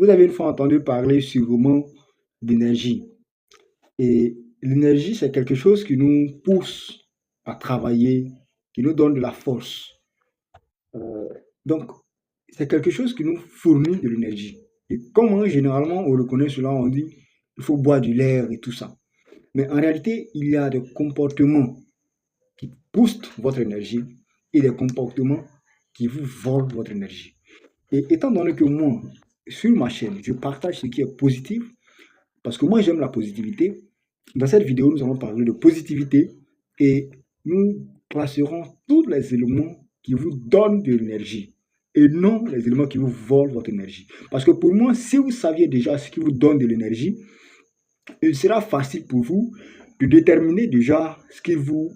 Vous avez une fois entendu parler sûrement d'énergie. Et l'énergie, c'est quelque chose qui nous pousse à travailler, qui nous donne de la force. Euh, donc, c'est quelque chose qui nous fournit de l'énergie. Et comment généralement on reconnaît cela, on dit il faut boire du lait et tout ça. Mais en réalité, il y a des comportements qui boostent votre énergie et des comportements qui vous volent votre énergie. Et étant donné que moi, sur ma chaîne, je partage ce qui est positif, parce que moi j'aime la positivité, dans cette vidéo, nous allons parler de positivité et nous placerons tous les éléments qui vous donnent de l'énergie et non les éléments qui vous volent votre énergie. Parce que pour moi, si vous saviez déjà ce qui vous donne de l'énergie, il sera facile pour vous de déterminer déjà ce qui vous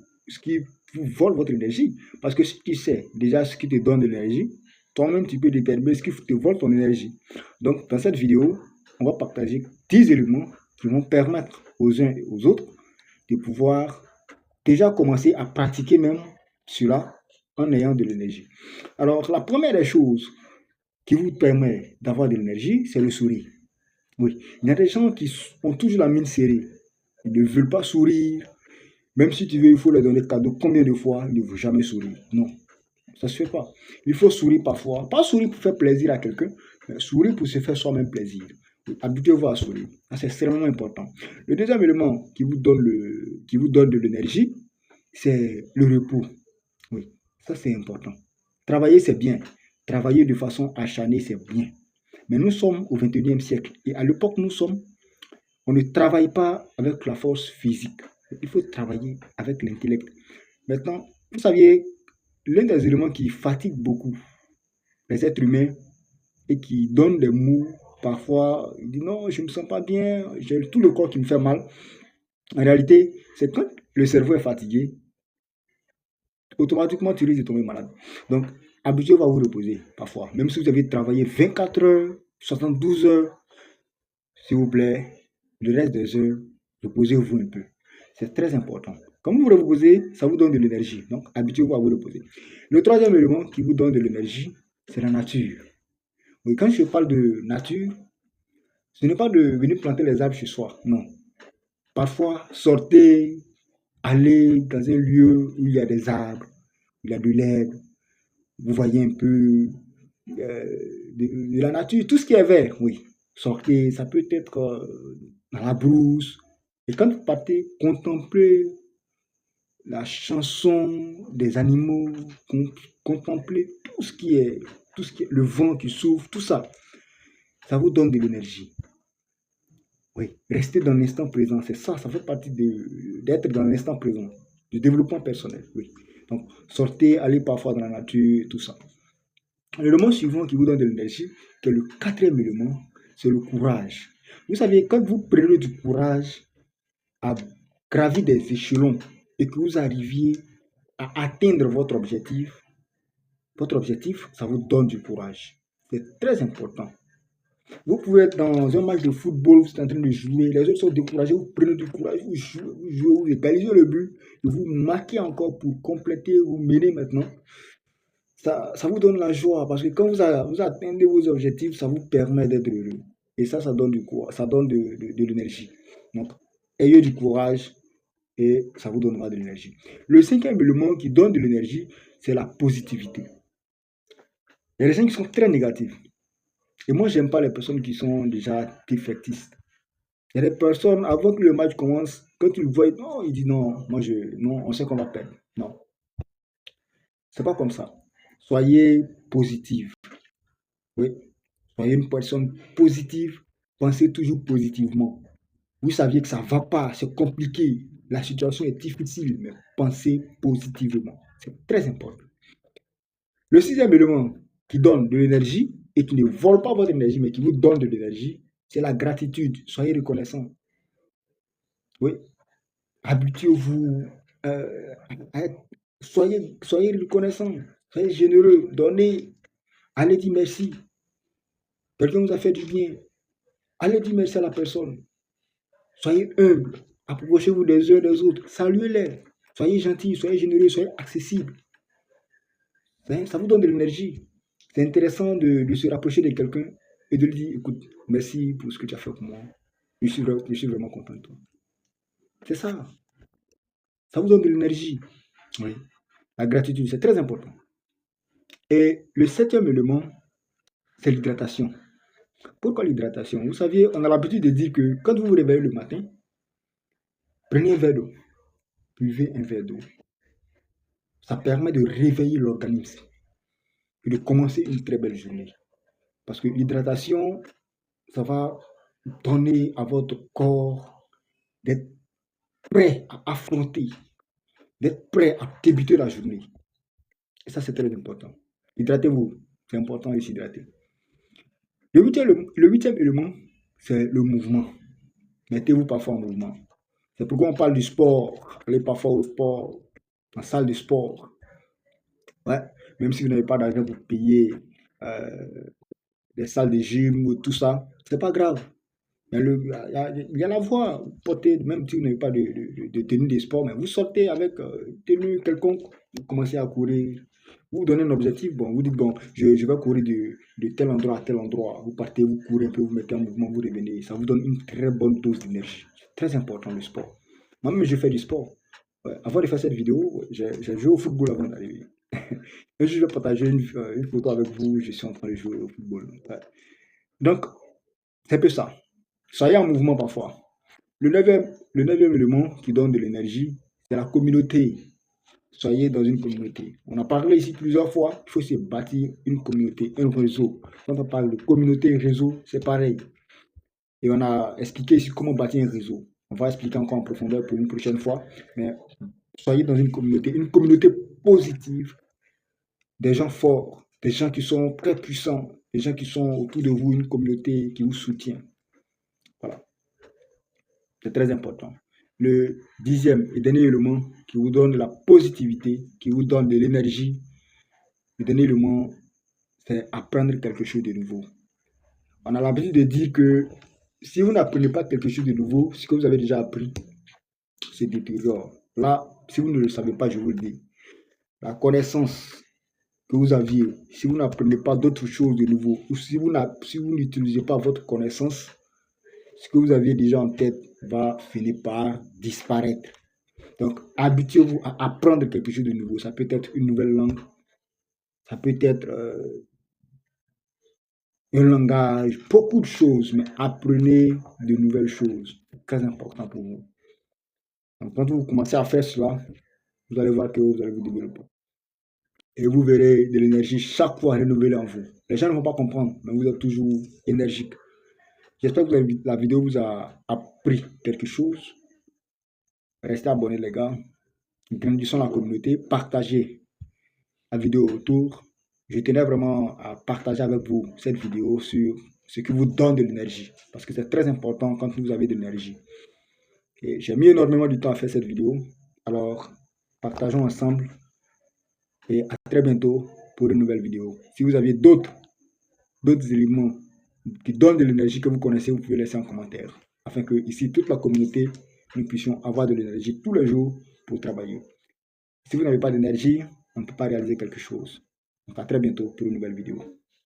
vole votre énergie. Parce que si tu sais déjà ce qui te donne de l'énergie, toi-même tu peux déterminer ce qui te vole ton énergie. Donc dans cette vidéo, on va partager 10 éléments qui vont permettre aux uns et aux autres de pouvoir déjà commencer à pratiquer même cela en ayant de l'énergie. Alors la première des choses qui vous permet d'avoir de l'énergie, c'est le sourire. Oui, il y a des gens qui ont toujours la mine serrée. Ils ne veulent pas sourire. Même si tu veux, il faut leur donner cadeau. Combien de fois ils ne veulent jamais sourire? Non, ça ne se fait pas. Il faut sourire parfois. Pas sourire pour faire plaisir à quelqu'un, mais sourire pour se faire soi-même plaisir. Habituez-vous à sourire. C'est extrêmement important. Le deuxième élément qui vous donne de l'énergie, c'est le repos. Oui, ça c'est important. Travailler, c'est bien. Travailler de façon acharnée, c'est bien. Mais nous sommes au 21e siècle. Et à l'époque où nous sommes, on ne travaille pas avec la force physique. Il faut travailler avec l'intellect. Maintenant, vous saviez, l'un des éléments qui fatigue beaucoup les êtres humains et qui donne des maux, parfois, il dit non, je ne me sens pas bien, j'ai tout le corps qui me fait mal. En réalité, c'est quand le cerveau est fatigué, automatiquement tu risques de tomber malade. Donc, habituez-vous à vous reposer parfois. Même si vous avez travaillé 24 heures, 72 heures, s'il vous plaît, le reste des heures, reposez-vous un peu. C'est très important. Quand vous vous reposez, ça vous donne de l'énergie. Donc, habituez-vous à vous reposer. Le troisième élément qui vous donne de l'énergie, c'est la nature. Oui, quand je parle de nature, ce n'est pas de venir planter les arbres chez soi. Non. Parfois, sortez, allez dans un lieu où il y a des arbres, où il y a de l'herbe, vous voyez un peu de la nature, tout ce qui est vert, oui. Sortez, ça peut être dans la brousse. Et quand vous partez, contemplez la chanson des animaux, contempler tout ce qui est le vent qui souffle, tout ça, ça vous donne de l'énergie. Oui, rester dans l'instant présent, c'est ça, ça fait partie d'être dans l'instant présent, du développement personnel, oui. Donc, sortez, allez parfois dans la nature, tout ça. L'élément suivant qui vous donne de l'énergie, qui est le quatrième élément, c'est le courage. Vous savez, quand vous prenez du courage à gravir des échelons et que vous arriviez à atteindre votre objectif, ça vous donne du courage. C'est très important. Vous pouvez être dans un match de football, vous êtes en train de jouer, les autres sont découragés, vous prenez du courage, vous jouez, vous égalisez le but, et vous marquez encore pour compléter, vous menez maintenant. Ça vous donne la joie parce que quand vous atteignez vos objectifs, ça vous permet d'être heureux. Et ça donne du courage, ça donne de l'énergie. Donc, ayez du courage et ça vous donnera de l'énergie. Le cinquième élément qui donne de l'énergie, c'est la positivité. Il y a des gens qui sont très négatifs. Et moi, j'aime pas les personnes qui sont déjà défaitistes. Il y a des personnes, avant que le match commence, quand tu le vois, non, il dit non, non, on sait qu'on va perdre. Non, c'est pas comme ça. Soyez positif. Oui, soyez une personne positive. Pensez toujours positivement. Vous saviez que ça ne va pas, c'est compliqué. La situation est difficile, mais pensez positivement. C'est très important. Le sixième élément qui donne de l'énergie et qui ne vole pas votre énergie, mais qui vous donne de l'énergie, c'est la gratitude. Soyez reconnaissant. Oui, habituez-vous à être, soyez reconnaissant, soyez généreux, donnez, allez dire merci. Quelqu'un vous a fait du bien, allez dire merci à la personne. Soyez humble, approchez-vous des uns des autres, saluez-les. Soyez gentils, soyez généreux, soyez accessibles. Ça vous donne de l'énergie. C'est intéressant de se rapprocher de quelqu'un et de lui dire, écoute, merci pour ce que tu as fait pour moi. Je suis vraiment content de toi. C'est ça. Ça vous donne de l'énergie. Oui. La gratitude, c'est très important. Et le septième élément, c'est l'hydratation. Pourquoi l'hydratation? Vous savez, on a l'habitude de dire que quand vous vous réveillez le matin, prenez un verre d'eau, buvez un verre d'eau. Ça permet de réveiller l'organisme et de commencer une très belle journée. Parce que l'hydratation, ça va donner à votre corps d'être prêt à affronter, d'être prêt à débuter la journée. Et ça, c'est très important. Hydratez-vous. C'est important de s'hydrater. Le huitième élément, c'est le mouvement. Mettez-vous parfois en mouvement. C'est pourquoi on parle du sport. Allez parfois au sport, en salle de sport. Ouais. Même si vous n'avez pas d'argent pour payer des salles de gym ou tout ça, c'est pas grave. Il y a la voie. Vous portez, même si vous n'avez pas de tenue de sport, mais vous sortez avec tenue quelconque, vous commencez à courir. Vous vous donnez un objectif, bon, vous dites, bon, je vais courir de tel endroit à tel endroit. Vous partez, vous courez un peu, vous mettez en mouvement, vous revenez. Ça vous donne une très bonne dose d'énergie. C'est très important le sport. Moi-même, je fais du sport. Ouais, avant de faire cette vidéo, j'ai joué au football avant d'arriver. Et je vais partager une photo avec vous, je suis en train de jouer au football. Ouais. Donc, c'est un peu ça. Soyez en mouvement parfois. Le neuvième élément qui donne de l'énergie, c'est la communauté. Soyez dans une communauté. On a parlé ici plusieurs fois, il faut se bâtir une communauté, un réseau. Quand on parle de communauté et réseau, c'est pareil. Et on a expliqué ici comment bâtir un réseau. On va expliquer encore en profondeur pour une prochaine fois. Mais soyez dans une communauté positive, des gens forts, des gens qui sont très puissants, des gens qui sont autour de vous, une communauté qui vous soutient. Voilà. C'est très important. Le dixième et dernier élément qui vous donne de la positivité, qui vous donne de l'énergie, le dernier élément, c'est apprendre quelque chose de nouveau. On a l'habitude de dire que si vous n'apprenez pas quelque chose de nouveau, ce que vous avez déjà appris, c'est détériore. Là, si vous ne le savez pas, je vous le dis. La connaissance que vous aviez, si vous n'apprenez pas d'autres choses de nouveau, ou si vous n'utilisez pas votre connaissance, ce que vous aviez déjà en tête va finir par disparaître. Donc, habituez-vous à apprendre quelque chose de nouveau. Ça peut être une nouvelle langue, ça peut être un langage, beaucoup de choses, mais apprenez de nouvelles choses. C'est très important pour vous. Donc, quand vous commencez à faire cela, vous allez voir que vous allez vous développer. Et vous verrez de l'énergie chaque fois renouvelée en vous. Les gens ne vont pas comprendre, mais vous êtes toujours énergique. J'espère que la vidéo vous a appris quelque chose. Restez abonnés les gars. Grandissons la communauté. Partagez la vidéo autour. Je tenais vraiment à partager avec vous cette vidéo sur ce qui vous donne de l'énergie. Parce que c'est très important quand vous avez de l'énergie. J'ai mis énormément de temps à faire cette vidéo. Alors, partageons ensemble. Et à très bientôt pour une nouvelle vidéo. Si vous avez d'autres éléments qui donnent de l'énergie que vous connaissez, vous pouvez laisser en commentaire. Afin que ici, toute la communauté, nous puissions avoir de l'énergie tous les jours pour travailler. Si vous n'avez pas d'énergie, on ne peut pas réaliser quelque chose. Donc à très bientôt pour une nouvelle vidéo.